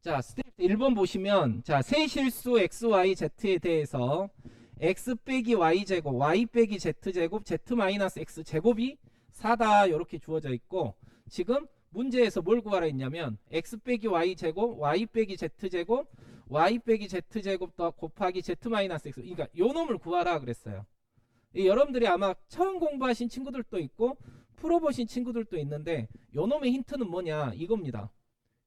자, 스텝 1번 보시면, 자, 세실수 XY Z에 대해서 X 빼기 Y 제곱, Y 빼기 Z 제곱, Z 마이너스 X 제곱이 4다. 이렇게 주어져 있고, 지금 문제에서 뭘 구하라 했냐면, X 빼기 Y 제곱, Y 빼기 Z 제곱, Y 빼기 Z 제곱 더 곱하기 Z 마이너스 X. 그러니까 요 놈을 구하라 그랬어요. 여러분들이 아마 처음 공부하신 친구들도 있고, 풀어보신 친구들도 있는데, 요 놈의 힌트는 뭐냐? 이겁니다.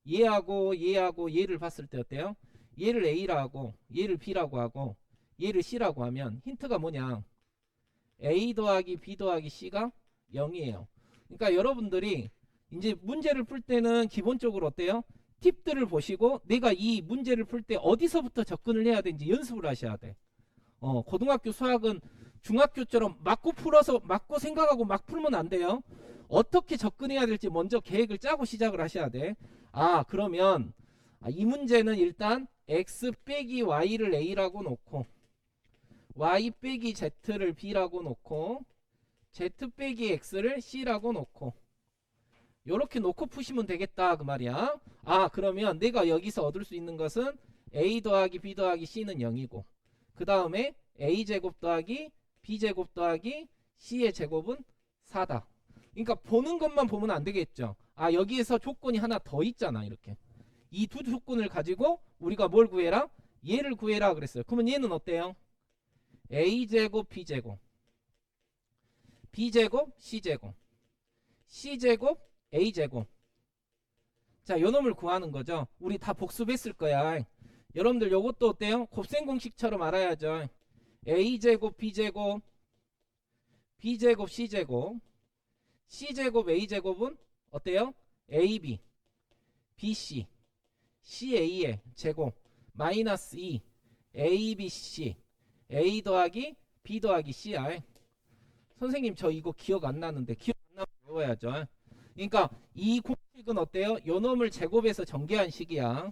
얘하고 얘를 봤을 때 어때요? 얘를 A라고 얘를 B라고 하고 얘를 C라고 하면 힌트가 뭐냐? A 더하기 B 더하기 C가 0이에요. 그러니까 여러분들이 이제 문제를 풀 때는 기본적으로 어때요? 팁들을 보시고 내가 이 문제를 풀 때 어디서부터 접근을 해야 되는지 연습을 하셔야 돼. 고등학교 수학은 중학교처럼 맞고 풀어서 맞고 생각하고 막 풀면 안 돼요. 어떻게 접근해야 될지 먼저 계획을 짜고 시작을 하셔야 돼. 그러면 이 문제는 일단 x 빼기 y를 a라고 놓고 y 빼기 z를 b라고 놓고 z 빼기 x를 c라고 놓고 요렇게 놓고 푸시면 되겠다 그 말이야. 그러면 내가 여기서 얻을 수 있는 것은 a 더하기 b 더하기 c는 0이고 그 다음에 a제곱 더하기 b제곱 더하기 c의 제곱은 4다. 그러니까 보는 것만 보면 안 되겠죠. 여기에서 조건이 하나 더 있잖아. 이렇게 이 두 조건을 가지고 우리가 뭘 구해라? 얘를 구해라 그랬어요. 그러면 얘는 어때요? a제곱 b제곱 b제곱 c제곱 c제곱 a제곱. 자, 요 놈을 구하는 거죠. 우리 다 복습했을 거야. 여러분들 요것도 어때요? 곱셈 공식처럼 알아야죠. a제곱 b제곱 b제곱 c제곱 c제곱 a제곱은 어때요? ab bc ca의 제곱 마이너스 2 abc a 더하기 b 더하기 c야. 선생님 저 이거 기억 안 나는데 기억 안 나면 외워야죠. 그러니까 이 공식은 어때요? 요 놈을 제곱해서 전개한 식이야.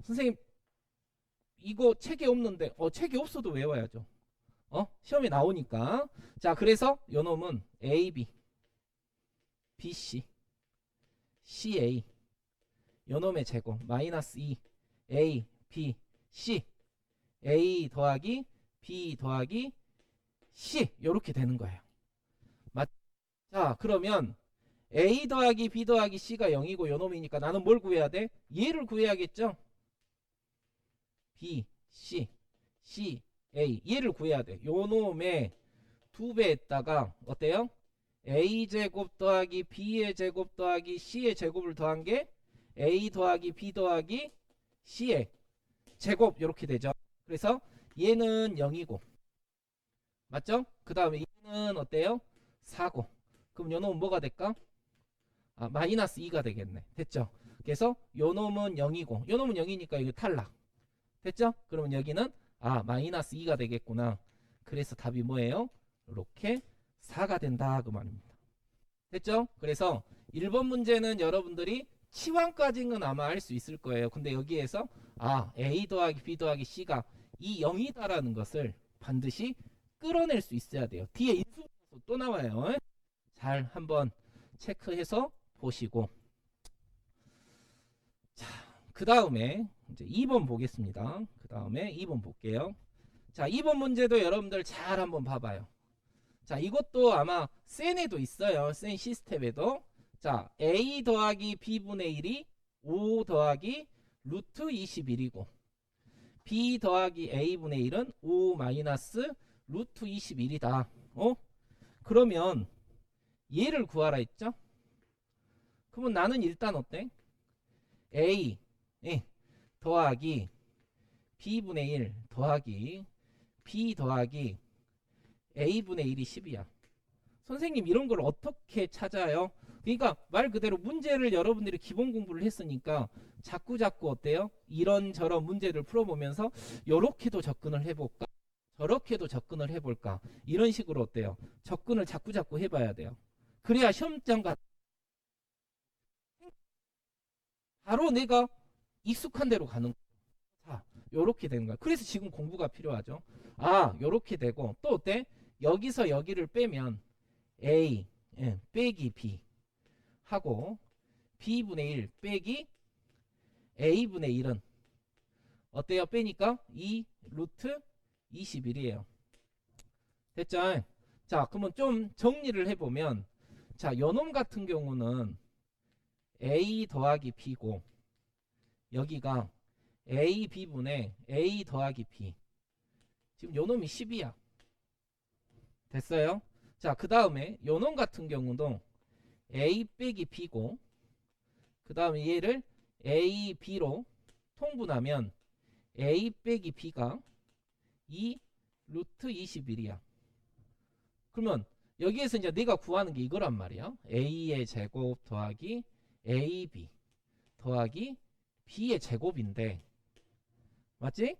선생님 이거 책에 없는데 책에 없어도 외워야죠. 시험에 나오니까. 자, 그래서 요 놈은 ab bc ca 요 놈의 제곱 마이너스 2 a b c a 더하기 b 더하기 c 요렇게 되는 거예요. 자, 그러면 a 더하기 b 더하기 c가 0이고 요 놈이니까 나는 뭘 구해야 돼? 얘를 구해야겠죠. b c c a 얘를 구해야 돼. 요 놈의 2배에다가 어때요? a제곱 더하기 b의 제곱 더하기 c의 제곱을 더한 게 a 더하기 b 더하기 c의 제곱 이렇게 되죠. 그래서 얘는 0이고 맞죠? 그 다음에 얘는 어때요? 4고 그럼 요 놈은 뭐가 될까? 마이너스 2가 되겠네. 됐죠? 그래서 요 놈은 0이고 요 놈은 0이니까 이거 탈락. 됐죠? 그러면 여기는 마이너스 2가 되겠구나. 그래서 답이 뭐예요? 이렇게 4가 된다 그 말입니다. 됐죠? 그래서 1번 문제는 여러분들이 치환까지는 아마 할 수 있을 거예요. 근데 여기에서 A 더하기 B 더하기 C가 이 0이다라는 것을 반드시 끌어낼 수 있어야 돼요. 뒤에 인수분해서 또 나와요. 잘 한번 체크해서 보시고 자, 그 다음에 이제 2번 보겠습니다. 그 다음에 2번 볼게요. 자, 2번 문제도 여러분들 잘 한번 봐봐요. 자, 이것도 아마 센에도 있어요. 센 시스템에도. 자, a 더하기 b분의 1이 5 더하기 루트 21이고 b 더하기 a분의 1은 5 마이너스 루트 21이다. 그러면 얘를 구하라 했죠? 그러면 나는 일단 어때? a 더하기 b분의 1 더하기 b 더하기 a분의 1이 10이야. 선생님 이런 걸 어떻게 찾아요? 그러니까 말 그대로 문제를 여러분들이 기본 공부를 했으니까 자꾸 어때요? 이런저런 문제를 풀어보면서 요렇게도 접근을 해볼까? 저렇게도 접근을 해볼까? 이런 식으로 어때요? 접근을 자꾸 해봐야 돼요. 그래야 시험장 가 바로 내가 익숙한 대로 가는 거야. 자, 요렇게 되는 거야. 그래서 지금 공부가 필요하죠. 요렇게 되고 또 어때? 여기서 여기를 빼면 A 빼기 B 하고 B분의 1 빼기 a분의 1은 어때요? 빼니까 2 루트 21이에요. 됐죠? 자, 그러면 좀 정리를 해보면, 자, 요놈 같은 경우는 a 더하기 b고, 여기가 a b분의 a 더하기 b. 지금 요놈이 10이야. 됐어요? 자, 그 다음에 요놈 같은 경우도 a 빼기 b고, 그 다음에 얘를 a b로 통분하면 a 빼기 b가 2 루트 21이야. 그러면 여기에서 이제 내가 구하는 게 이거란 말이야. a의 제곱 더하기 ab 더하기 b의 제곱인데, 맞지?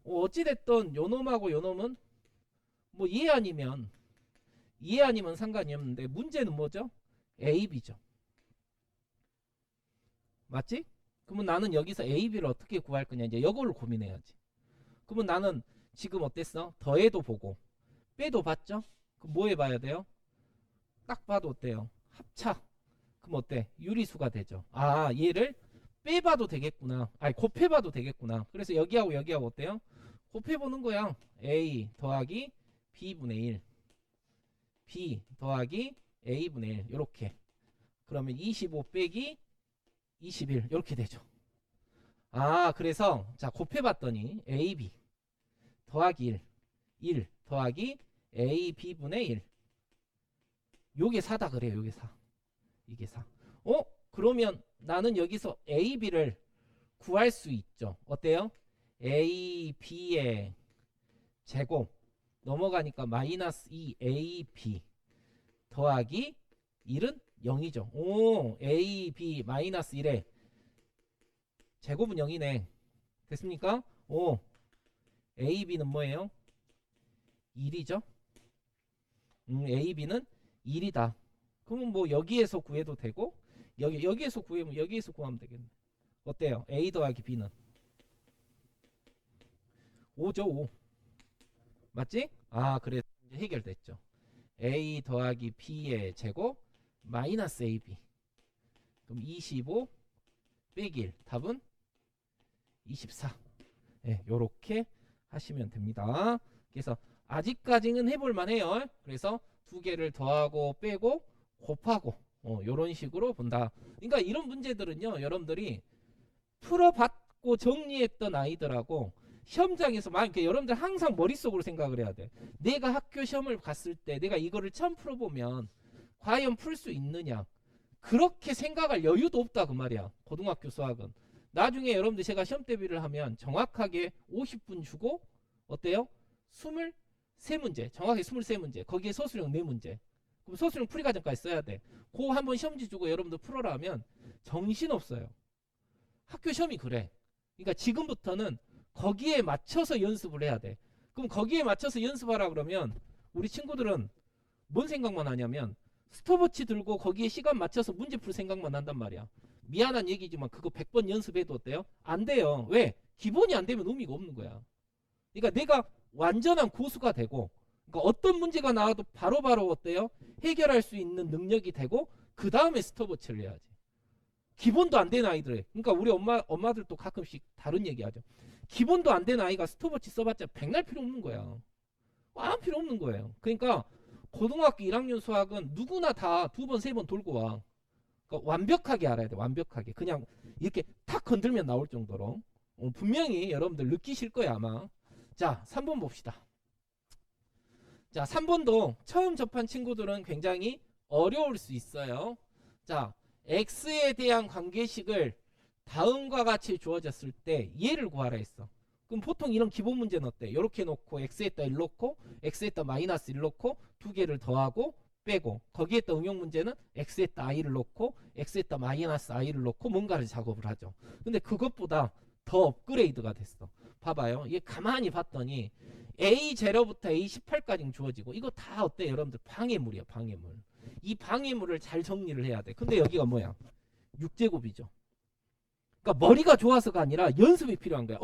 어찌됐든 요놈하고 요놈은 뭐 이해 아니면 상관이 없는데, 문제는 뭐죠? ab죠. 맞지? 그러면 나는 여기서 ab를 어떻게 구할 거냐, 이제 이걸 고민해야지. 그러면 나는 지금 어땠어? 더해도 보고 빼도 봤죠? 그럼 뭐 해봐야 돼요? 딱 봐도 어때요? 합차. 그럼 어때? 유리수가 되죠. 아, 얘를 빼봐도 되겠구나. 아니, 곱해봐도 되겠구나. 그래서 여기하고 여기하고 어때요? 곱해보는 거야. a 더하기 b분의 1 b 더하기 a분의 1 요렇게. 그러면 25 빼기 21 요렇게 되죠. 아, 그래서 자, 곱해봤더니 ab 더하기 1 더하기 ab분의 1 요게 4다 그래요. 요게 4. 이게 4. 그러면 나는 여기서 ab를 구할 수 있죠. 어때요? ab의 제곱 넘어가니까 마이너스 2ab 더하기 1은 0이죠. 오, ab 마이너스 1에 제곱은 0이네. 됐습니까? 오, ab는 뭐예요? 1이죠. ab는 1이다. 그러면 뭐 여기에서 구해도 되고, 여기에서 구하면 여기에서 구하면 되겠네. 어때요? a 더하기 b는 5죠. 5. 맞지? 아, 그래 이제 해결됐죠. a 더하기 b의 제곱 마이너스 ab. 그럼 25 빼기 1. 답은 24. 네, 요렇게 하시면 됩니다. 그래서 아직까지는 해볼만 해요. 그래서 두 개를 더하고 빼고 곱하고 요런 식으로 본다. 그러니까 이런 문제들은요, 여러분들이 풀어봤고 정리했던 아이들하고 시험장에서 막 이렇게 여러분들 항상 머릿속으로 생각을 해야 돼. 내가 학교 시험을 갔을 때 내가 이거를 처음 풀어보면 과연 풀 수 있느냐, 그렇게 생각할 여유도 없다 그 말이야. 고등학교 수학은 나중에 여러분들 제가 시험 대비를 하면 정확하게 50분 주고 어때요? 23문제, 정확히 23문제, 거기에 서술형 4문제. 그럼 서술형 풀이과정까지 써야 돼. 그거 한번 시험지 주고 여러분들 풀어라 하면 정신없어요. 학교 시험이 그래. 그러니까 지금부터는 거기에 맞춰서 연습을 해야 돼. 그럼 거기에 맞춰서 연습하라 그러면 우리 친구들은 뭔 생각만 하냐면 스톱워치 들고 거기에 시간 맞춰서 문제 풀 생각만 한단 말이야. 미안한 얘기지만 그거 100번 연습해도 어때요? 안 돼요. 왜? 기본이 안 되면 의미가 없는 거야. 그러니까 내가 완전한 고수가 되고, 그러니까 어떤 문제가 나와도 바로바로 어때요? 해결할 수 있는 능력이 되고, 그 다음에 스톱워치를 해야지. 기본도 안 된 아이들. 그러니까 우리 엄마들도 가끔씩 다른 얘기 하죠. 기본도 안 된 아이가 스톱워치 써봤자 백날 필요 없는 거야. 아무 필요 없는 거예요. 그러니까 고등학교 1학년 수학은 누구나 다 2번, 3번 돌고 와. 그러니까 완벽하게 알아야 돼. 완벽하게. 그냥 이렇게 탁 건들면 나올 정도로. 분명히 여러분들 느끼실 거야 아마. 자, 3번 봅시다. 자, 3번도 처음 접한 친구들은 굉장히 어려울 수 있어요. 자, x에 대한 관계식을 다음과 같이 주어졌을 때 얘를 구하라 했어. 그럼 보통 이런 기본 문제는 어때? 이렇게 놓고 x에다 1 놓고 x에다 마이너스 1 놓고 두 개를 더하고 빼고, 거기에다 응용 문제는 x에다 i를 놓고 x에다 마이너스 i를 놓고 뭔가를 작업을 하죠. 근데 그것보다 더 업그레이드가 됐어. 봐봐요. 이게 가만히 봤더니 A0부터 A18까지 주어지고, 이거 다 어때 여러분들? 방해물이야. 방해물. 이 방해물을 잘 정리를 해야 돼. 근데 여기가 뭐야? 6제곱이죠. 그러니까 머리가 좋아서가 아니라 연습이 필요한 거야.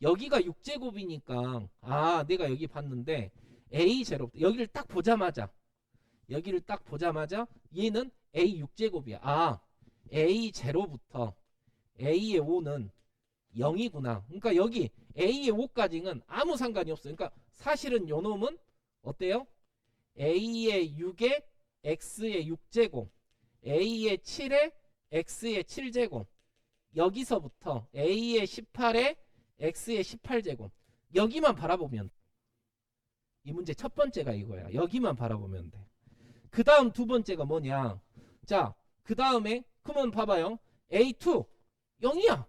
여기가 6제곱이니까 아, 내가 여기 봤는데 A0부터 여기를 딱 보자마자 얘는 A6제곱이야. 아, A0부터 A의 5는 0이구나. 그러니까 여기 A의 5까지는 아무 상관이 없어요. 그러니까 사실은 요 놈은 어때요? A의 6에 X의 6제곱, A의 7에 X의 7제곱, 여기서부터 A의 18에 X의 18제곱, 여기만 바라보면 이 문제 첫 번째가 이거야. 여기만 바라보면 돼. 그 다음 두 번째가 뭐냐. 자, 그 다음에 그러면 봐봐요. A2 0이야.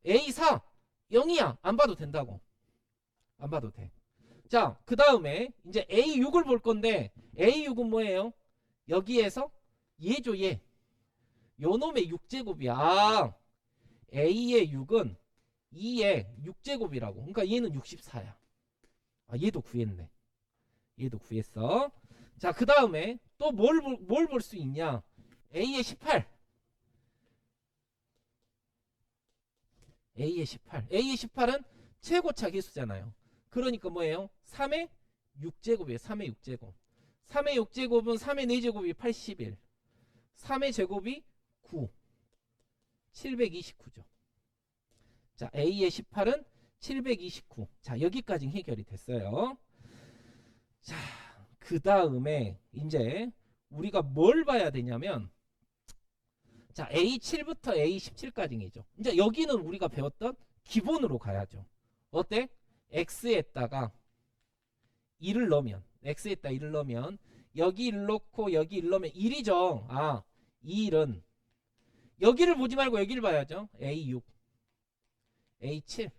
A4 0이야. 안 봐도 된다고. 안 봐도 돼. 자, 그 다음에 이제 A6을 볼 건데 A6은 뭐예요? 여기에서 얘죠, 얘. 요 놈의 6제곱이야. 아, A의 6은 2의 6제곱이라고. 그러니까 얘는 64야. 아, 얘도 구했네. 얘도 구했어. 자, 그 다음에 또 뭘 볼 수 있냐? A의 18. A의 18. A의 18은 최고차 계수잖아요. 그러니까 뭐예요? 3의 6제곱이에요. 3의 6제곱. 3의 6제곱은 3의 4제곱이 81. 3의 제곱이 9. 729죠. 자, A의 18은 729. 자, 여기까지 해결이 됐어요. 자, 그 다음에 이제 우리가 뭘 봐야 되냐면, 자, A7부터 A17까지이죠. 이제 여기는 우리가 배웠던 기본으로 가야죠. 어때? X에다가 1을 넣으면, X에다 1을 넣으면, 여기 1 넣고 여기 1 넣으면 1이죠. 아, 이 1은 여기를 보지 말고 여기를 봐야죠. A6, A7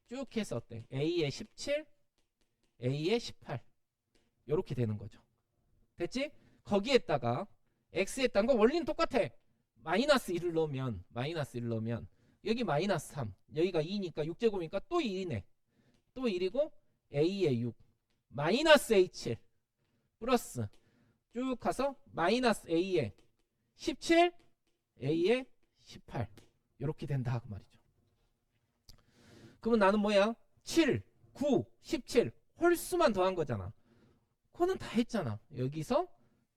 쭉 해서 어때? A의 17, A의 18 요렇게 되는 거죠. 됐지? 거기에다가 X에다가 원리는 똑같아. 마이너스 1을 넣으면 여기 마이너스 3, 여기가 2니까 6제곱이니까 또 1이네. 또 1이고 A의 6 마이너스 A7 플러스 쭉 가서 마이너스 A의 17, A의 18 이렇게 된다 그 말이죠. 그러면 나는 뭐야? 7, 9, 17 홀수만 더한 거잖아. 그거는 다 했잖아. 여기서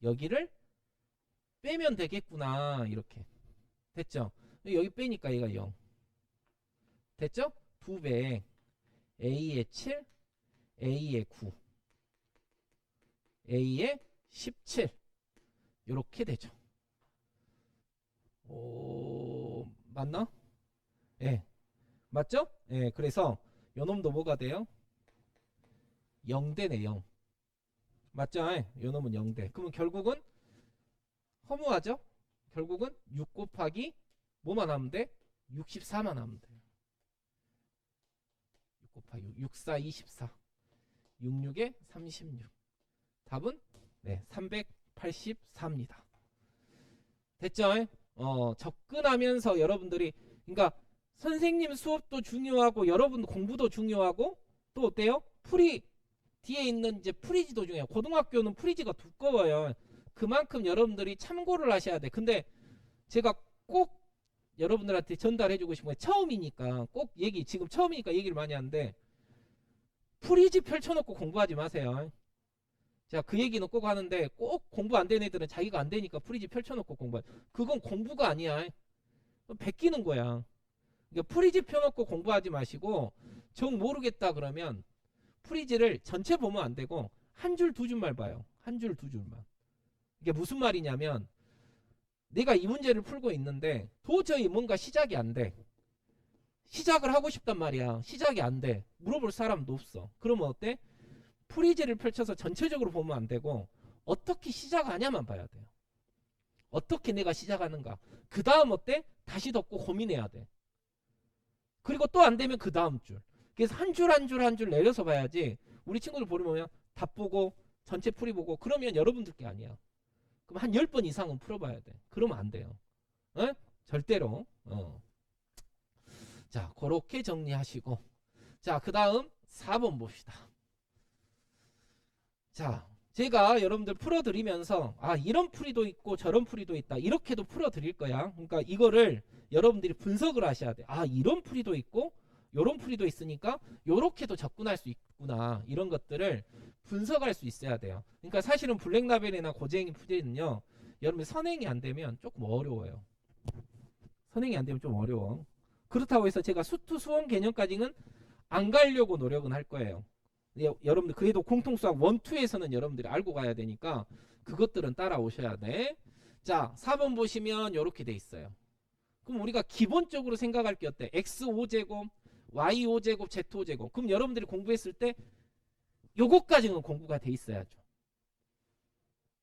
여기를 빼면 되겠구나. 이렇게 됐죠? 여기 빼니까 얘가 0 됐죠? 2배 A의 7, A의 9, A의 17 이렇게 되죠. 오, 맞나? 예, 네, 맞죠? 예, 네, 그래서 요 놈도 뭐가 돼요? 0대네 0. 맞죠? 요 놈은 0대. 그러면 결국은 허무하죠? 결국은 6 곱하기 뭐만 하면 돼? 64만 하면 돼. 6 곱하기 6, 4, 24. 66에 36. 답은 네, 384입니다. 됐죠? 접근하면서 여러분들이 그러니까 선생님 수업도 중요하고 여러분 공부도 중요하고 또 어때요? 풀이 뒤에 있는 이제 풀이지도 중요해요. 고등학교는 풀이지가 두꺼워요. 그만큼 여러분들이 참고를 하셔야 돼. 근데 제가 꼭 여러분들한테 전달해주고 싶은 게 처음이니까 꼭 지금 처음이니까 얘기를 많이 하는데 풀이지 펼쳐놓고 공부하지 마세요. 자, 그 얘기는 꼭 하는데 꼭 공부 안 되는 애들은 자기가 안 되니까 프리지 펼쳐놓고 공부해. 그건 공부가 아니야. 베끼는 거야. 그러니까 프리지 펴놓고 공부하지 마시고 정 모르겠다 그러면 프리지를 전체 보면 안 되고 한 줄 두 줄만 봐요. 한 줄 두 줄만. 이게 무슨 말이냐면 내가 이 문제를 풀고 있는데 도저히 뭔가 시작이 안 돼. 시작을 하고 싶단 말이야. 시작이 안 돼. 물어볼 사람도 없어. 그러면 어때? 프리지를 펼쳐서 전체적으로 보면 안 되고 어떻게 시작하냐만 봐야 돼요. 어떻게 내가 시작하는가. 그 다음 어때? 다시 덮고 고민해야 돼. 그리고 또 안 되면 그 다음 줄. 그래서 한 줄 한 줄 한 줄 내려서 봐야지. 우리 친구들 보면 답 보고 전체 풀이 보고 그러면 여러분들 게 아니야. 그럼 한 10번 이상은 풀어봐야 돼. 그러면 안 돼요. 어? 절대로. 자, 그렇게 정리하시고 자, 그 다음 4번 봅시다. 자, 제가 여러분들 풀어드리면서 이런 풀이도 있고 저런 풀이도 있다. 이렇게도 풀어드릴 거야. 그러니까 이거를 여러분들이 분석을 하셔야 돼. 이런 풀이도 있고 요런 풀이도 있으니까 요렇게도 접근할 수 있구나. 이런 것들을 분석할 수 있어야 돼요. 그러니까 사실은 블랙라벨이나 고재행이 풀이는요. 여러분이 선행이 안 되면 조금 어려워요. 선행이 안 되면 좀 어려워. 그렇다고 해서 제가 수투 수원 개념까지는 안 가려고 노력은 할 거예요. 여러분들 그래도 공통수학 1, 2에서는 여러분들이 알고 가야 되니까 그것들은 따라오셔야 돼. 자, 4번 보시면 이렇게 돼 있어요. 그럼 우리가 기본적으로 생각할 게 어때? x5제곱, y5제곱, z5제곱. 그럼 여러분들이 공부했을 때 요것까지는 공부가 돼 있어야죠.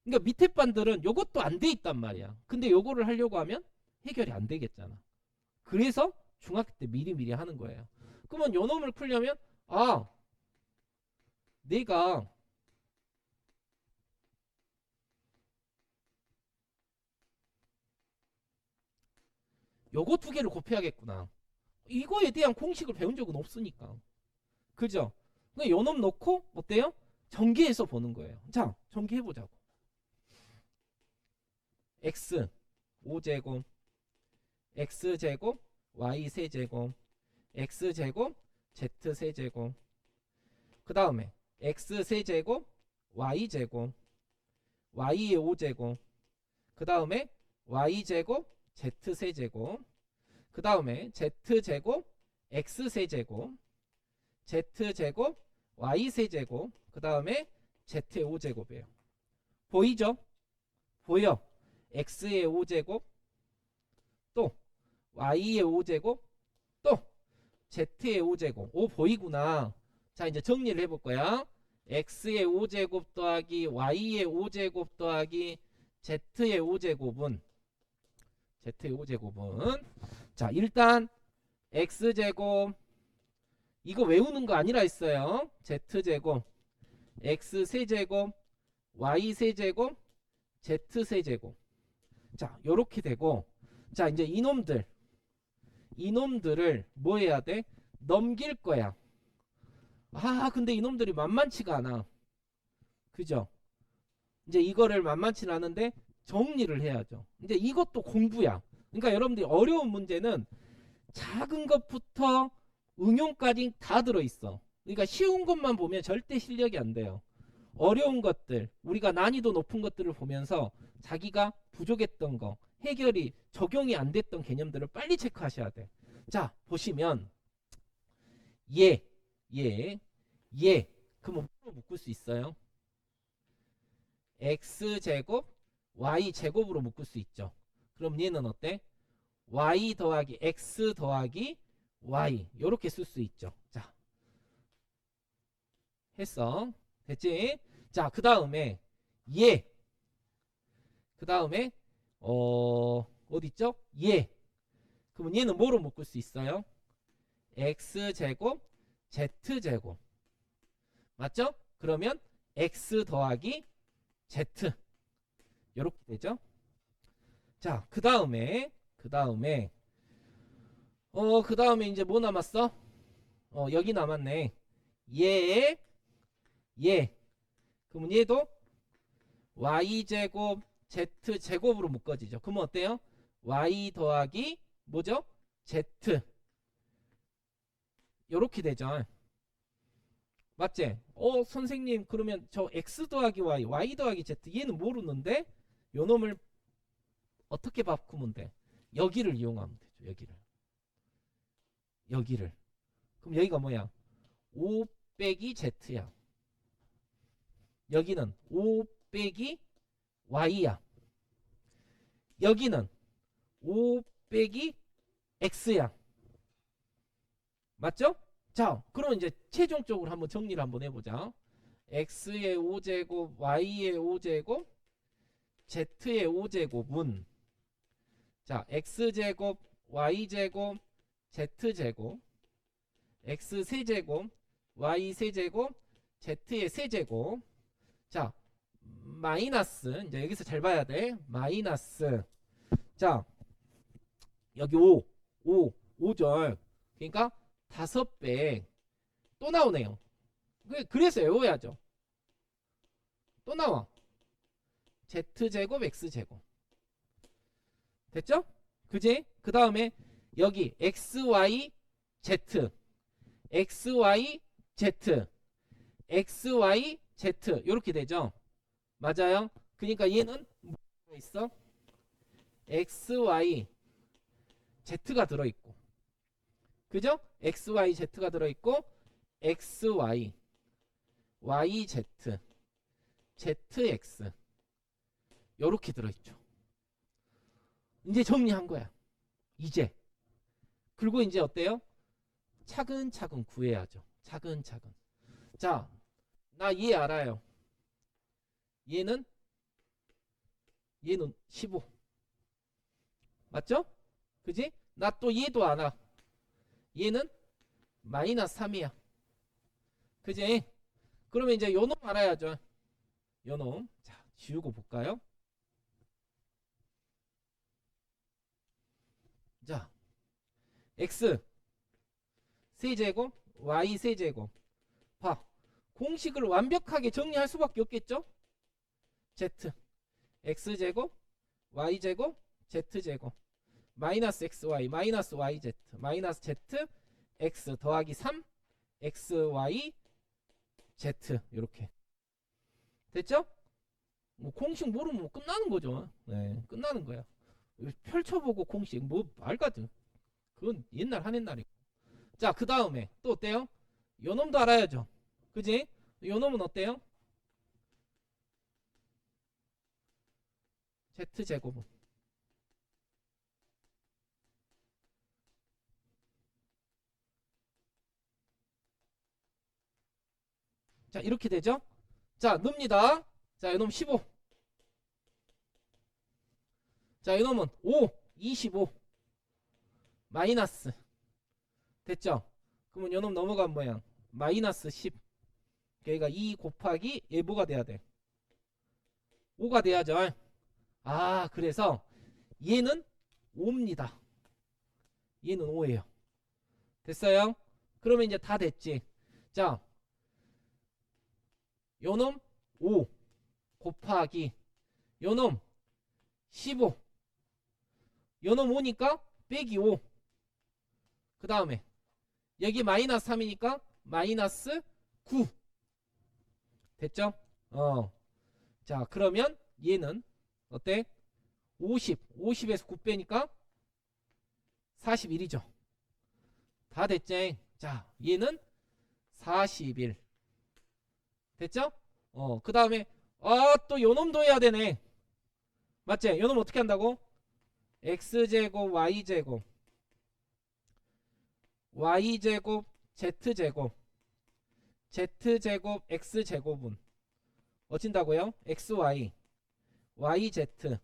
그러니까 밑에 반들은 요것도 안 돼 있단 말이야. 근데 요거를 하려고 하면 해결이 안 되겠잖아. 그래서 중학교 때 미리미리 하는 거예요. 그러면 요 놈을 풀려면 내가 요거 두 개를 곱해야겠구나. 이거에 대한 공식을 배운 적은 없으니까. 그죠? 요 놈 놓고 어때요? 전개해서 보는 거예요. 자, 전개해보자고. x 5제곱, x제곱, y 세제곱, x제곱, z 세제곱. 그 다음에 x 세제곱, y제곱, y의 5제곱. 그 다음에 y제곱, z 세제곱. 그 다음에 z제곱, x 세제곱, z제곱, y 세제곱. 그 다음에 z의 5제곱이에요. 보이죠? 보여. x의 5제곱, 또 y의 5제곱, 또 z의 5제곱. 오, 보이구나. 자, 이제 정리를 해볼 거야. x의 5제곱 더하기 y의 5제곱 더하기 z의 5제곱은 자, 일단 x제곱 이거 외우는 거 아니라 했어요. z제곱, x 세제곱, y 세제곱, z 세제곱. 자, 요렇게 되고, 자, 이제 이놈들을 뭐 해야 돼? 넘길 거야. 근데 이놈들이 만만치가 않아. 그죠? 이제 이거를 만만치 않은데 정리를 해야죠. 이제 이것도 공부야. 그러니까 여러분들이 어려운 문제는 작은 것부터 응용까지 다 들어있어. 그러니까 쉬운 것만 보면 절대 실력이 안 돼요. 어려운 것들, 우리가 난이도 높은 것들을 보면서 자기가 부족했던 거, 해결이 적용이 안 됐던 개념들을 빨리 체크하셔야 돼. 자, 보시면 그럼 뭐로 묶을 수 있어요? x제곱, y제곱으로 묶을 수 있죠. 그럼 얘는 어때? y 더하기 x 더하기 y 이렇게 쓸 수 있죠. 자, 했어. 됐지? 자, 그 다음에 어디 있죠? 그러면 얘는 뭐로 묶을 수 있어요? x제곱, z제곱. 맞죠? 그러면 x 더하기 z 이렇게 되죠. 자, 그 다음에 이제 뭐 남았어? 여기 남았네. 그러면 얘도 y제곱 z제곱으로 묶어지죠. 그러면 어때요? y 더하기 뭐죠? z 요렇게 되죠. 맞지? 선생님 그러면 저 x 더하기 y 더하기 z 얘는 모르는데 요 놈을 어떻게 바꾸면 돼? 여기를 이용하면 되죠. 여기를. 그럼 여기가 뭐야? 5 빼기 z야. 여기는 5 빼기 y야. 여기는 5 빼기 x야. 맞죠? 자, 그럼 이제 최종적으로 한번 정리를 한번 해보자. x의 5제곱, y의 5제곱, z의 5제곱은 자, x제곱, y제곱, z제곱, x 세제곱, y 세제곱, z의 세제곱. 자, 마이너스, 이제 여기서 잘 봐야 돼. 마이너스. 자, 여기 5절. 그러니까 5배. 또 나오네요. 그래서 외워야죠. 또 나와. z제곱, x제곱. 됐죠? 그지? 그 다음에 여기 xy, z. xy, z. xy, z. 이렇게 되죠? 맞아요? 그러니까 얘는 뭐가 있어? xy, Z가 들어있고, 그죠? XY Z가 들어있고, XY, YZ, ZX 요렇게 들어있죠. 이제 정리한 거야. 이제. 그리고 이제 어때요? 차근차근 구해야죠. 차근차근. 자, 나 얘 알아요. 얘는 15. 맞죠? 그지? 나 또 얘도 알아. 얘는 마이너스 3이야. 그지? 그러면 이제 요놈 알아야죠. 요놈. 자, 지우고 볼까요? 자, x 세제곱, y 세제곱. 봐. 공식을 완벽하게 정리할 수밖에 없겠죠? z x제곱, y제곱, z제곱. 마이너스 xy, 마이너스 yz, 마이너스 z, x 더하기 3, xy, z. 이렇게. 됐죠? 뭐 공식 모르면 뭐 끝나는 거죠. 네, 끝나는 거야. 펼쳐보고 공식 뭐 말 같은. 그건 옛날 한 옛날이고. 자, 그 다음에 또 어때요? 요놈도 알아야죠. 그지? 요놈은 어때요? z제곱은. 자, 이렇게 되죠? 자, 넣습니다. 자, 요놈 15. 자, 요놈은 5, 25. 마이너스. 됐죠? 그러면 요놈 넘어간 모양. 마이너스 10. 그러니까 2 곱하기 얘 뭐가 돼야 돼? 5가 돼야죠. 아, 그래서 얘는 5입니다. 얘는 5예요. 됐어요? 그러면 이제 다 됐지. 자, 요놈 5 곱하기 요놈 15. 요놈 5니까 빼기 5. 그 다음에 여기 마이너스 3이니까 마이너스 9. 됐죠? 자, 그러면 얘는 어때? 50. 50에서 9 빼니까 41이죠. 다 됐지? 자, 얘는 41. 됐죠? 그 다음에 또 요놈도 해야 되네. 맞지? 요놈 어떻게 한다고? x제곱 y제곱 y제곱 z제곱 z제곱 x제곱은 어찐다고요? xy yz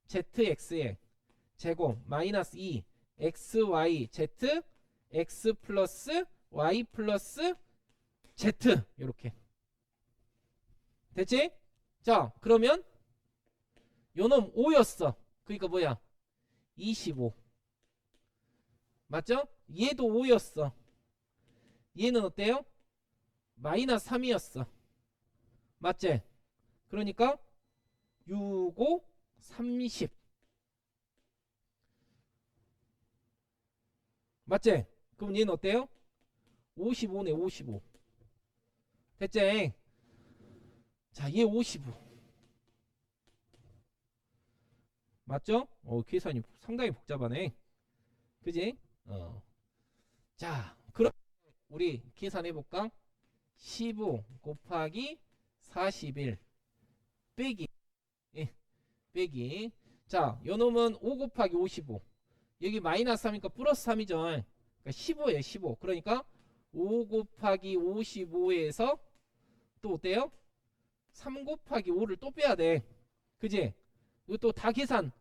zx의 제곱 마이너스 2 xyz x 플러스 y 플러스 z 이렇게 됐지? 자, 그러면 요놈 5였어. 그러니까 뭐야? 25. 맞죠? 얘도 5였어. 얘는 어때요? 마이너스 3이었어. 맞지? 그러니까 6, 5, 30. 맞지? 그럼 얘는 어때요? 55네, 55. 됐지? 자, 얘 55. 맞죠? 계산이 상당히 복잡하네. 그지? 자, 그럼 우리 계산해볼까? 15 곱하기 41 빼기 빼기. 자, 요놈은 5 곱하기 55. 여기 마이너스 3이니까 플러스 3이죠. 그러니까 15예요, 15. 그러니까 5 곱하기 55에서 또 어때요? 3 곱하기 5를 또 빼야 돼. 그지? 이것도 다 계산하면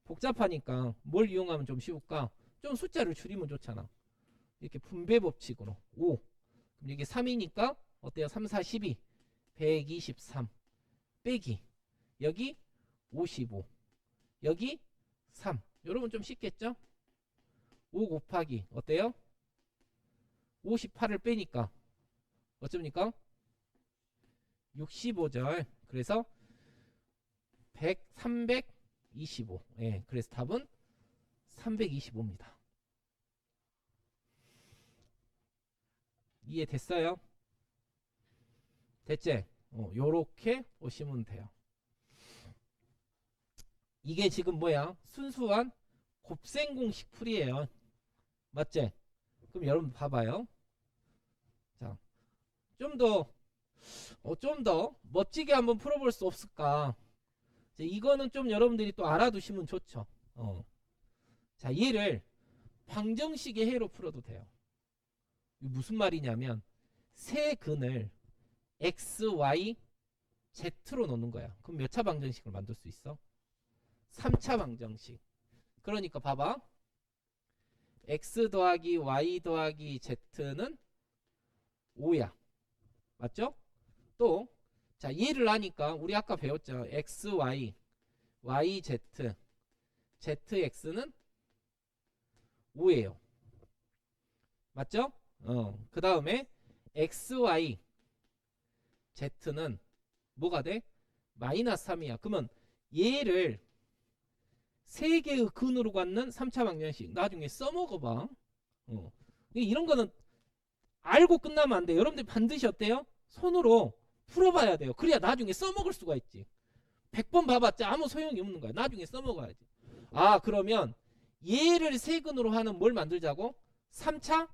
복잡하니까 뭘 이용하면 좀 쉬울까? 좀 숫자를 줄이면 좋잖아. 이렇게 분배 법칙으로 5. 그럼 이게 3이니까 어때요? 3, 4, 12. 123 빼기 여기 55 여기 3. 여러분 좀 쉽겠죠? 5 곱하기 어때요? 58을 빼니까 어쩝니까? 65절. 그래서 325. 예, 그래서 답은 325입니다. 이해됐어요? 됐지? 요렇게 보시면 돼요. 이게 지금 뭐야? 순수한 곱셈 공식 풀이에요. 맞지? 그럼 여러분 봐봐요. 자, 좀 더 멋지게 한번 풀어볼 수 없을까? 이거는 좀 여러분들이 또 알아두시면 좋죠. 자, 얘를 방정식의 해로 풀어도 돼요. 이게 무슨 말이냐면 세 근을 x, y, z로 놓는 거야. 그럼 몇 차 방정식을 만들 수 있어? 3차 방정식. 그러니까 봐봐. x 더하기 y 더하기 z는 5야. 맞죠? 또, 자, 얘를 하니까 우리 아까 배웠죠. x, y, y, z, zx는 5예요. 맞죠? 그 다음에 x, y, z는 뭐가 돼? 마이너스 3이야. 그러면 얘를 세 개의 근으로 갖는 3차 방정식 나중에 써먹어봐. 이런 거는 알고 끝나면 안 돼. 여러분들 반드시 어때요? 손으로 풀어봐야 돼요. 그래야 나중에 써먹을 수가 있지. 100번 봐봤자 아무 소용이 없는 거야. 나중에 써먹어야지. 아, 그러면 얘를 세근으로 하는 뭘 만들자고? 3차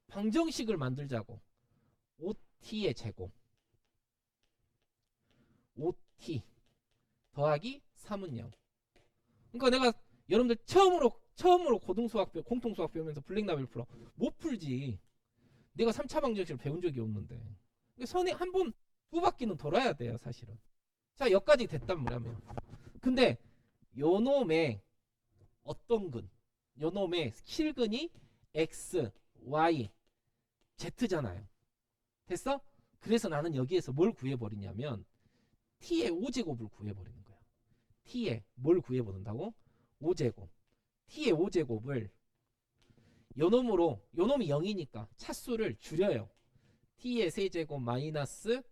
방정식을 만들자고. 5t의 제곱 5t 더하기 3은 0. 그러니까 내가 여러분들 처음으로 고등수학 공통수학 배우면서 블랙라벨 풀어 못 풀지. 내가 3차 방정식을 배운 적이 없는데. 선에 한 번, 두 바퀴는 돌아야 돼요, 사실은. 자, 여기까지 됐단 말이야. 근데 요놈의 어떤 근, 요놈의 실근이 x, y, z잖아요. 됐어? 그래서 나는 여기에서 뭘 구해버리냐면 t의 5제곱을 구해버리는 거야. t의 뭘 구해버린다고? 5제곱. t의 5제곱을 요놈이 0이니까 차수를 줄여요. t의 세제곱 마이너스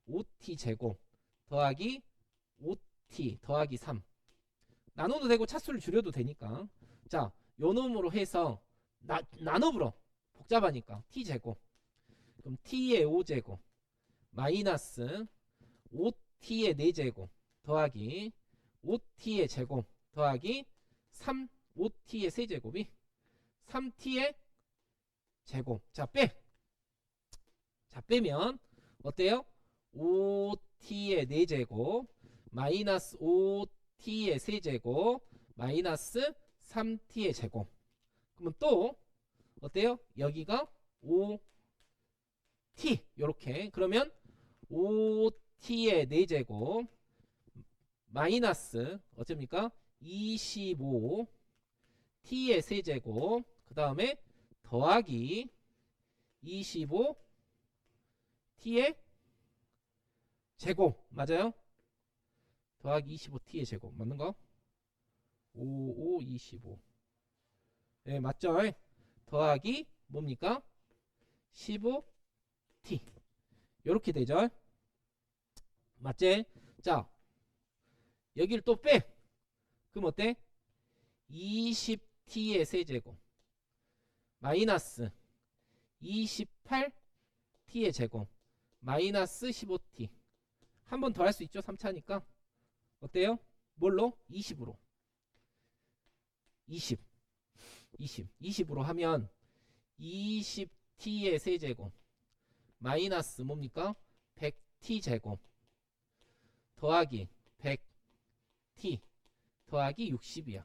5t 제곱 더하기 5t 더하기 3 나눠도 되고 차수를 줄여도 되니까. 자, 요놈으로 해서 나눠불어. 복잡하니까 t 제곱. 그럼 t의 5제곱 마이너스 5t의 4제곱 더하기 5t의 제곱 더하기 3 5t의 세제곱이 3t의 제곱. 자, 빼면 어때요? 5t의 4제곱 마이너스 5t의 세제곱 마이너스 3t의 제곱. 그러면 또 어때요? 여기가 5t 요렇게. 그러면 5t의 4제곱 마이너스 어쩝니까? 25t의 세제곱 그 다음에 더하기 25t의 제곱. 맞아요? 더하기 25t의 제곱 맞는 거? 55, 25. 네, 맞죠? 더하기 뭡니까? 15t. 요렇게 되죠? 맞지? 자, 여기를 또 빼. 그럼 어때? 20t의 세제곱 마이너스 28t의 제곱 마이너스 15t. 한 번 더 할 수 있죠? 3차니까. 어때요? 뭘로? 20으로. 20으로 하면 20t의 세제곱 마이너스 뭡니까? 100t 제곱 더하기 100t 더하기 60이야.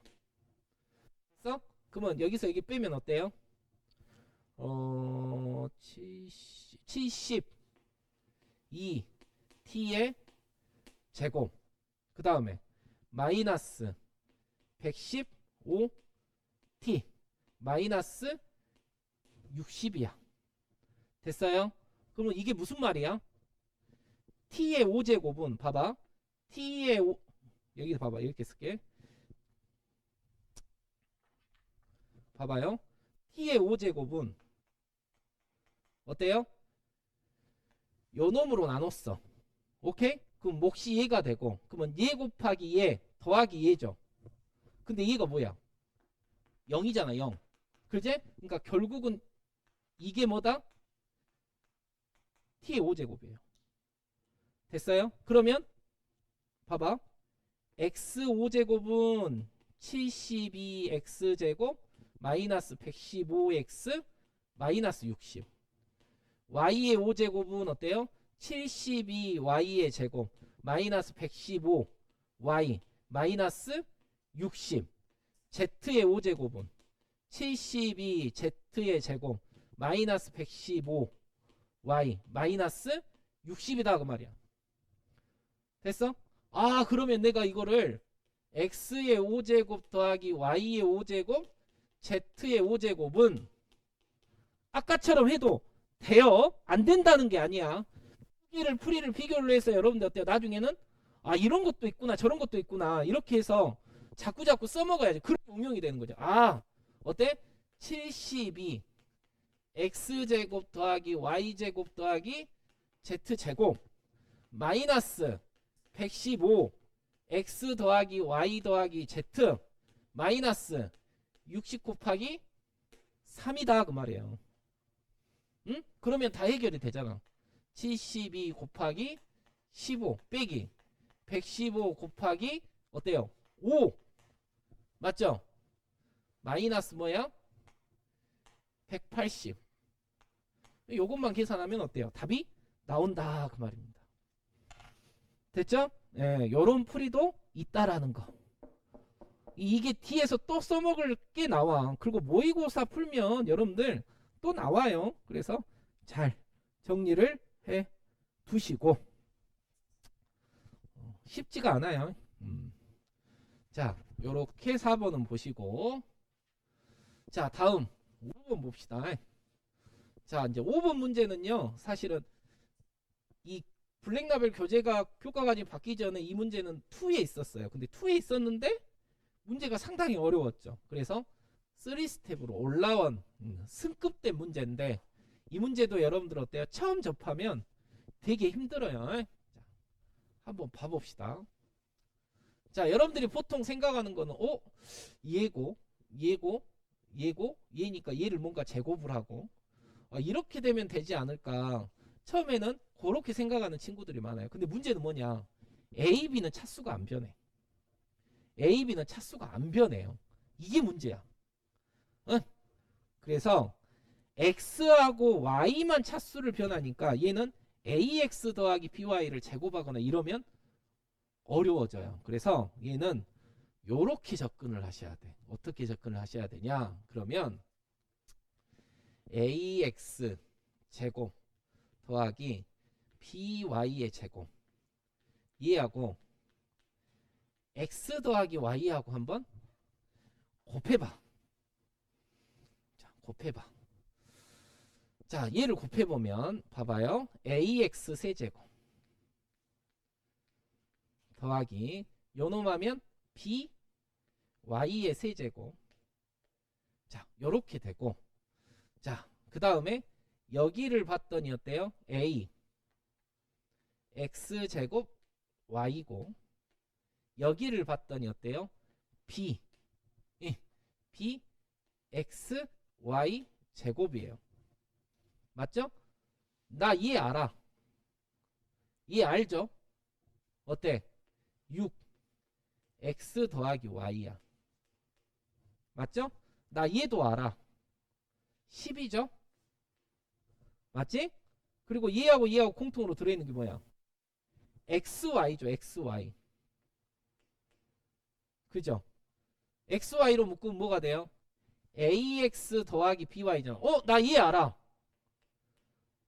됐어? 그러면 여기서 여기 빼면 어때요? 72t의 제곱 그 다음에 마이너스 115t 마이너스 60이야. 됐어요? 그러면 이게 무슨 말이야? t의 5제곱은 봐봐. t의 5 여기 봐봐. 이렇게 쓸게. 봐봐요. t의 5제곱은 어때요? 요 놈으로 나눴어. 오케이? 그럼 몫이 얘가 되고 그러면 얘 곱하기 얘 더하기 얘죠. 근데 얘가 뭐야? 0이잖아. 0. 그지? 그러니까 결국은 이게 뭐다? t의 5제곱이에요. 됐어요? 그러면 봐봐. x5제곱은 72x제곱 마이너스 115x 마이너스 60. y의 5제곱은 어때요? 72y의 제곱 마이너스 115y 마이너스 60. z의 5제곱은 72z의 제곱 마이너스 115y 마이너스 60이다 그 말이야. 됐어? 아 그러면 내가 이거를 x의 5제곱 더하기 y의 5제곱 z의 5제곱은 아까처럼 해도 돼요. 안 된다는 게 아니야. 풀이를 비교를 해서 여러분들 어때요? 나중에는 아 이런 것도 있구나 저런 것도 있구나 이렇게 해서 자꾸 써먹어야지. 그런 응용이 되는 거죠. 아 어때? 72 x제곱 더하기 y제곱 더하기 z제곱 마이너스 115 x 더하기 y 더하기 z 마이너스 60 곱하기 3이다 그 말이에요. 응? 그러면 다 해결이 되잖아. 72 곱하기 15 빼기 115 곱하기 어때요? 5 맞죠? 마이너스 뭐야? 180. 요것만 계산하면 어때요? 답이 나온다 그 말입니다. 됐죠? 예, 요런 풀이도 있다라는 거. 이게 뒤에서 또 써먹을 게 나와. 그리고 모의고사 풀면 여러분들 또 나와요. 그래서 잘 정리를 해 두시고 쉽지가 않아요. 자, 요렇게 4번은 보시고 자, 다음 5번 봅시다. 자, 이제 5번 문제는요. 사실은 이 블랙라벨 교과과정이 바뀌기 전에 이 문제는 2에 있었어요. 근데 2에 있었는데 문제가 상당히 어려웠죠. 그래서 3스텝으로 올라온 승급된 문제인데 이 문제도 여러분들 어때요? 처음 접하면 되게 힘들어요. 자, 한번 봐봅시다. 자, 여러분들이 보통 생각하는 거는 얘고 얘니까 얘를 뭔가 제곱을 하고 이렇게 되면 되지 않을까. 처음에는 그렇게 생각하는 친구들이 많아요. 근데 문제는 뭐냐? A, B는 차수가 안 변해. A, B는 차수가 안 변해요. 이게 문제야. 응? 그래서 X하고 Y만 차수를 변하니까 얘는 AX 더하기 BY를 제곱하거나 이러면 어려워져요. 그래서 얘는 요렇게 접근을 하셔야 돼. 어떻게 접근을 하셔야 되냐? 그러면 AX 제곱 더하기 BY의 제곱 얘하고 X 더하기 Y하고 한번 곱해봐. 자, 곱해봐. 자, 얘를 곱해보면 봐봐요. AX 세제곱 더하기 요놈하면 BY의 세제곱. 자, 요렇게 되고 자, 그 다음에 여기를 봤더니 어때요? A X제곱 Y고 여기를 봤더니 어때요? B B X Y 제곱이에요. 맞죠? 나 얘 알아. 얘 알죠? 어때? 6 X 더하기 Y야. 맞죠? 나 얘도 알아. 10이죠? 맞지? 그리고 얘하고 공통으로 들어있는 게 뭐야? XY죠. XY. 그죠? XY로 묶으면 뭐가 돼요? AX 더하기 BY잖아. 나 얘 알아.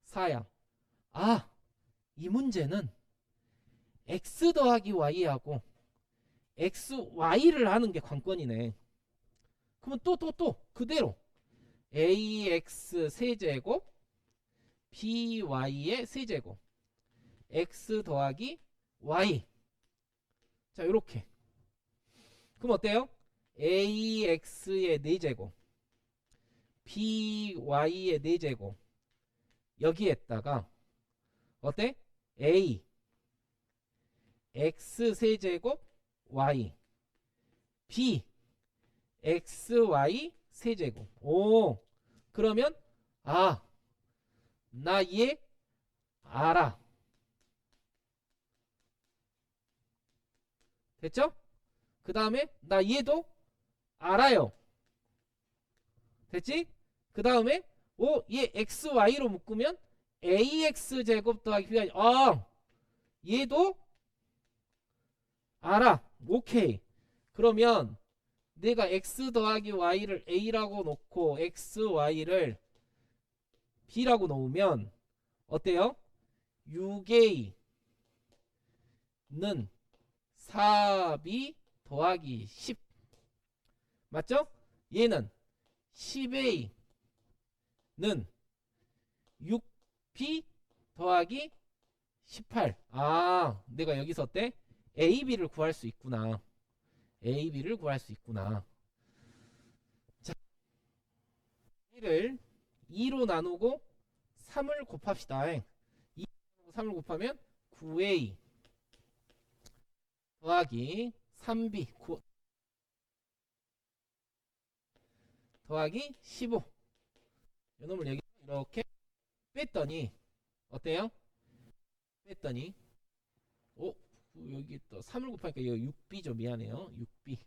4야. 아, 이 문제는 X 더하기 Y하고 XY를 하는 게 관건이네. 그러면 또 그대로 AX 세제곱 BY의 세제곱 X 더하기 Y. 자, 요렇게. 그럼 어때요? AX의 4제곱 BY의 4제곱 여기에다가 어때? A X 세제곱 Y B XY 세제곱. 오, 그러면 나 얘 알아. 됐죠? 그 다음에 나 얘도 알아요. 됐지? 그 다음에 얘 xy로 묶으면 ax 제곱 더하기 b가 얘도 알아. 오케이. 그러면 내가 x 더하기 y를 a라고 놓고 xy를 b라고 놓으면 어때요? 6a는 4b 더하기 10 맞죠? 얘는 10a는 6b 더하기 18. 내가 여기서 어때? AB를 구할 수 있구나. AB를 구할 수 있구나. 자, 얘를 2로 나누고 3을 곱합시다. 2로 3을 곱하면 9A 더하기 3B 더하기 15. 이놈을 여기 이렇게 뺐더니 어때요? 뺐더니 여기 또 3을 곱하니까 이거 6B죠. 미안해요. 6B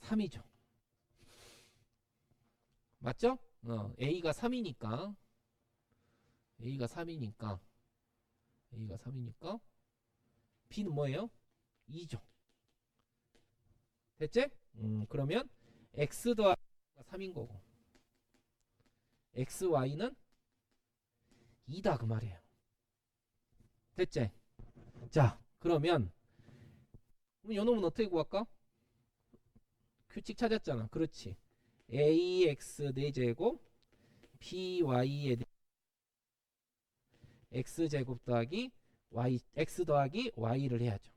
3이죠. 맞죠? A가 3이니까 A가 3이니까 B는 뭐예요? 2죠. 됐지? 그러면 X 더하기 3인 거고 XY는 2다 그 말이에요. 됐지? 자, 그러면 요놈은 어떻게 구할까? 규칙 찾았잖아. 그렇지. AX 4제곱 BY의 X제곱 더하기 Y X 더하기 Y를 해야죠.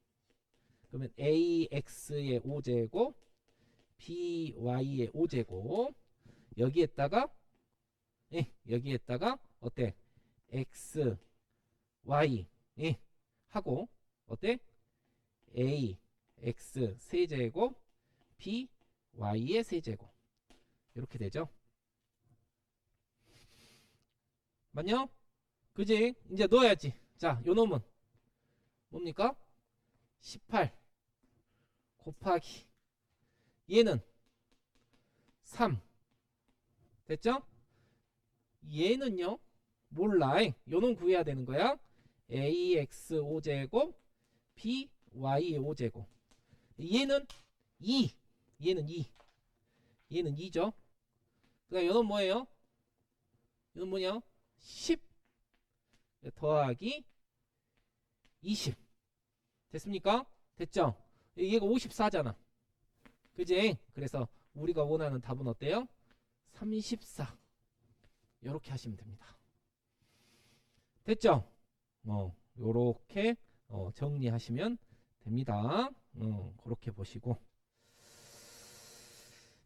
그러면 AX의 5제곱 BY의 5제곱 여기에다가 어때? X Y 하고 어때? A X 세제곱 B Y의 세제곱 이렇게 되죠. 맞냐? 그지? 이제 넣어야지. 자, 요 놈은 뭡니까? 18 곱하기 얘는 3 됐죠? 얘는요 몰라. 요놈 구해야 되는 거야. AX 5제곱 BY 5제곱 얘는 2 얘는 2죠. 그다음 요놈 뭐예요? 요놈 뭐냐? 10 더하기 20 됐습니까? 됐죠? 얘가 54잖아. 그지? 그래서 우리가 원하는 답은 어때요? 34 이렇게 하시면 됩니다. 됐죠? 요렇게 정리하시면 됩니다. 그렇게 보시고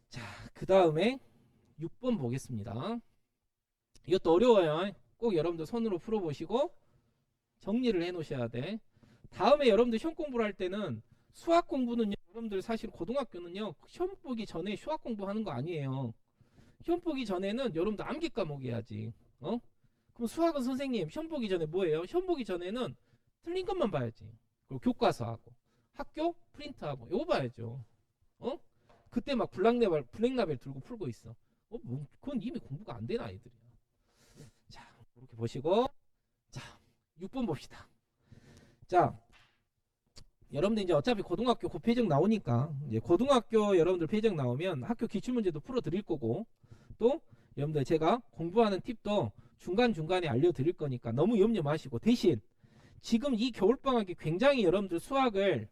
자, 그 다음에 6번 보겠습니다. 이것도 어려워요. 꼭 여러분들 손으로 풀어보시고 정리를 해 놓으셔야 돼. 다음에 여러분들 시험 공부를 할 때는 수학 공부는요, 여러분들 사실 고등학교는요 시험 보기 전에 수학 공부하는 거 아니에요. 시험 보기 전에는 여러분들 암기 과목 해야지. 그럼 수학은 선생님 시험 보기 전에 뭐예요? 시험 보기 전에는 틀린 것만 봐야지. 그리고 교과서하고 학교 프린트하고 이거 봐야죠. 그때 막 블랙라벨 들고 풀고 있어. 그건 이미 공부가 안 된 아이들이야. 자, 이렇게 보시고 자, 6번 봅시다. 자, 여러분들 이제 어차피 고등학교 그 배정 나오니까 이제 고등학교 여러분들 배정 나오면 학교 기출문제도 풀어 드릴 거고 또 여러분들 제가 공부하는 팁도 중간중간에 알려드릴 거니까 너무 염려 마시고 대신 지금 이 겨울방학이 굉장히 여러분들 수학을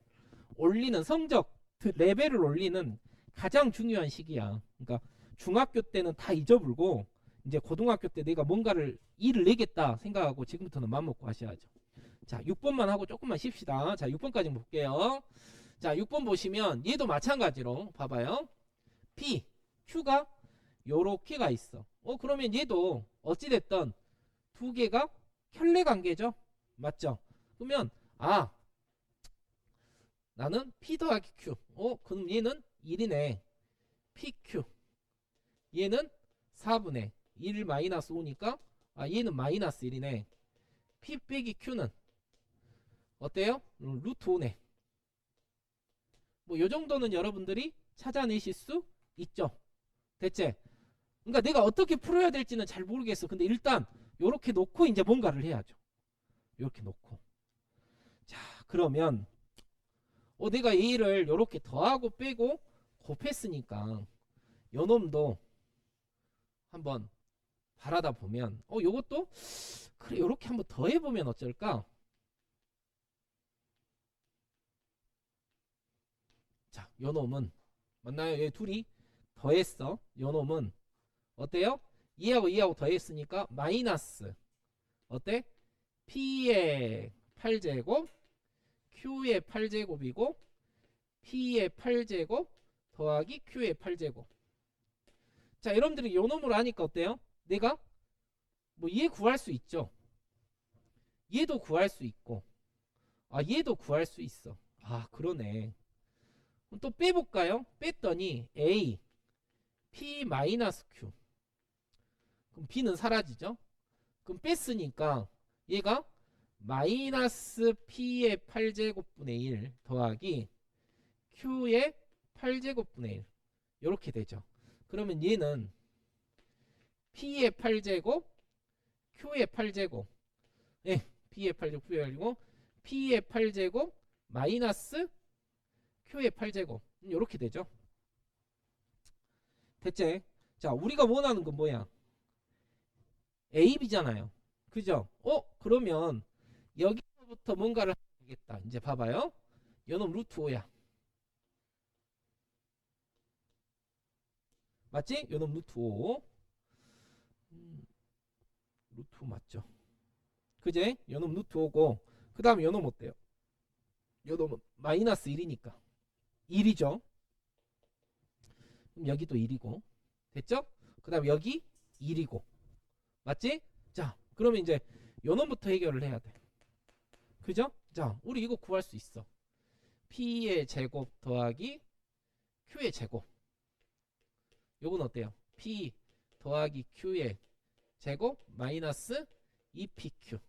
올리는 성적 레벨을 올리는 가장 중요한 시기야. 그러니까 중학교 때는 다 잊어불고 이제 고등학교 때 내가 뭔가를 일을 내겠다 생각하고 지금부터는 맘먹고 하셔야죠. 자, 6번만 하고 조금만 쉽시다. 자, 6번까지 볼게요. 자, 6번 보시면 얘도 마찬가지로 봐봐요. P, Q가 요렇게가 있어. 그러면 얘도 어찌됐든 두 개가 혈례관계죠. 맞죠? 그러면 나는 P 더하기 Q. 그럼 얘는 1이네. PQ. 얘는 4분의 1 마이너스 5니까 얘는 마이너스 1이네. P 빼기 Q는 어때요? 루트 5네. 뭐 요 정도는 여러분들이 찾아내실 수 있죠. 됐지? 그러니까 내가 어떻게 풀어야 될지는 잘 모르겠어. 근데 일단 요렇게 놓고 이제 뭔가를 해야죠. 요렇게 놓고. 자, 그러면 내가 A를 요렇게 더하고 빼고 곱했으니까 요 놈도 한번 바라다 보면 요것도 그래 요렇게 한번 더해보면 어쩔까? 자, 요 놈은 맞나요? 얘 둘이 더했어. 요 놈은 어때요? 2하고 더했으니까 마이너스 어때? P의 8제곱 Q의 8제곱이고 P의 8제곱 더하기 Q의 8제곱. 자, 여러분들이 요 놈으로 하니까 어때요? 내가 뭐 얘 구할 수 있죠. 얘도 구할 수 있고 얘도 구할 수 있어. 그러네. 그럼 또 빼볼까요? 뺐더니 A P 마이너스 Q. 그럼 B는 사라지죠. 그럼 뺐으니까 얘가 마이너스 P의 8제곱분의 1 더하기 Q의 8제곱분의 1 이렇게 되죠. 그러면 얘는 P의 8제곱 Q의 8제곱 P의 8제곱 Q의 8제곱 P의 8제곱 마이너스 Q의 8제곱 이렇게 되죠. 됐지? 자, 우리가 원하는 건 뭐야? A, B잖아요. 그죠? 그러면 여기서부터 뭔가를 하겠다. 이제 봐봐요. 요놈 루트 5야. 맞지? 요놈 루트 5. 루트 5 맞죠? 그제? 요놈 루트 5고 그 다음에 요놈 어때요? 요놈은 마이너스 1이니까 1이죠. 그럼 여기도 1이고 됐죠? 그 다음에 여기 1이고 맞지? 자, 그러면 이제 요놈부터 해결을 해야 돼. 그죠? 자, 우리 이거 구할 수 있어. P의 제곱 더하기 Q의 제곱. 요건 어때요? P 더하기 Q의 제곱 마이너스 2PQ.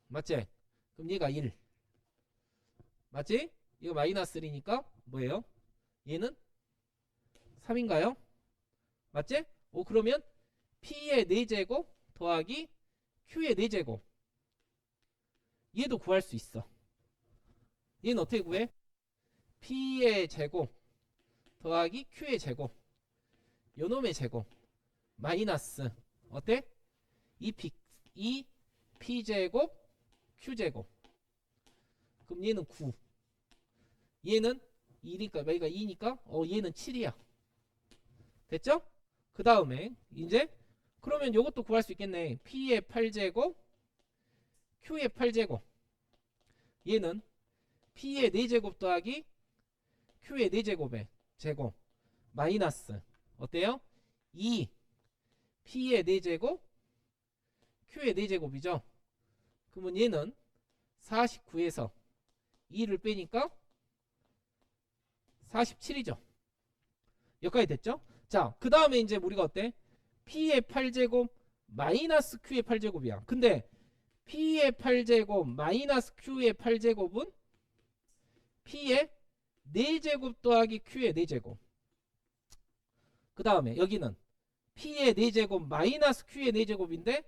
맞지? 그럼 얘가 1. 맞지? 이거 마이너스 1이니까 뭐예요? 얘는 3인가요? 맞지? 그러면 P의 4제곱 더하기 Q의 4제곱. 얘도 구할 수 있어. 얘는 어떻게 구해? P의 제곱 더하기 Q의 제곱. 요놈의 제곱 마이너스 어때? 2P제곱 Q제곱. 그럼 얘는 9. 얘는 2니까 여기가 2니까 얘는 7이야. 됐죠? 그 다음에 이제 그러면 요것도 구할 수 있겠네. P의 8제곱 Q의 8제곱. 얘는 P의 4제곱 더하기 Q의 4제곱의 제곱 마이너스 어때요? 2 P의 4제곱 Q의 4제곱이죠. 그러면 얘는 49에서 2를 빼니까 47이죠. 여기까지 됐죠? 자, 그 다음에 이제 우리가 어때? P의 8제곱 마이너스 Q의 8제곱이야. 근데 P의 8제곱 마이너스 Q의 8제곱은 P의 4제곱 더하기 Q의 4제곱. 그 다음에 여기는 P의 4제곱 마이너스 Q의 4제곱인데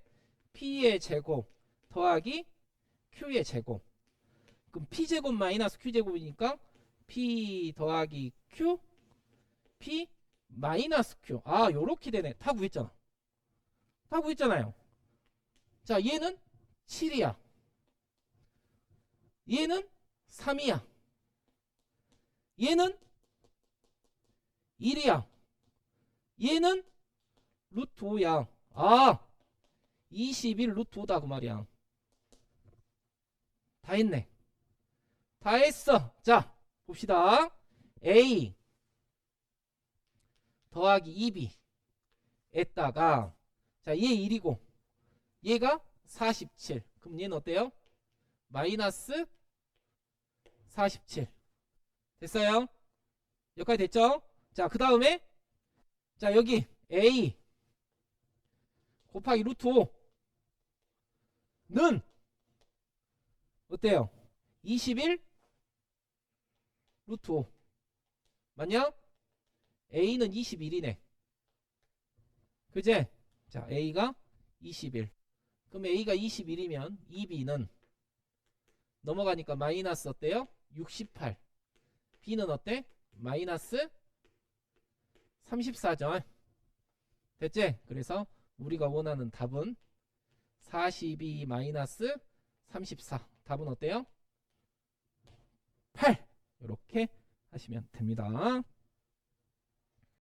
P의 제곱 더하기 Q의 제곱. 그럼 P제곱 마이너스 Q제곱이니까 P 더하기 Q P 마이너스 Q. 요렇게 되네. 다 구했잖아. 다 구했잖아요. 자, 얘는 7이야. 얘는 3이야. 얘는 1이야. 얘는 루트 5야. 21 루트 5다 그 말이야. 다 했네. 다 했어. 자, 봅시다. A 더하기 2B 에다가 자, 얘 1이고 얘가 47. 그럼 얘는 어때요? 마이너스 47. 됐어요? 여기까지 됐죠? 자, 그 다음에 자, 여기 A 곱하기 루트 5 어때요? 21 루트 5 맞냐? A는 21이네. 그제? 자, A가 21. 그럼 A가 21이면 2B는 넘어가니까 마이너스 어때요? 68. B는 어때? 마이너스 34죠. 됐지? 그래서 우리가 원하는 답은 42 마이너스 34. 답은 어때요? 8. 이렇게 하시면 됩니다.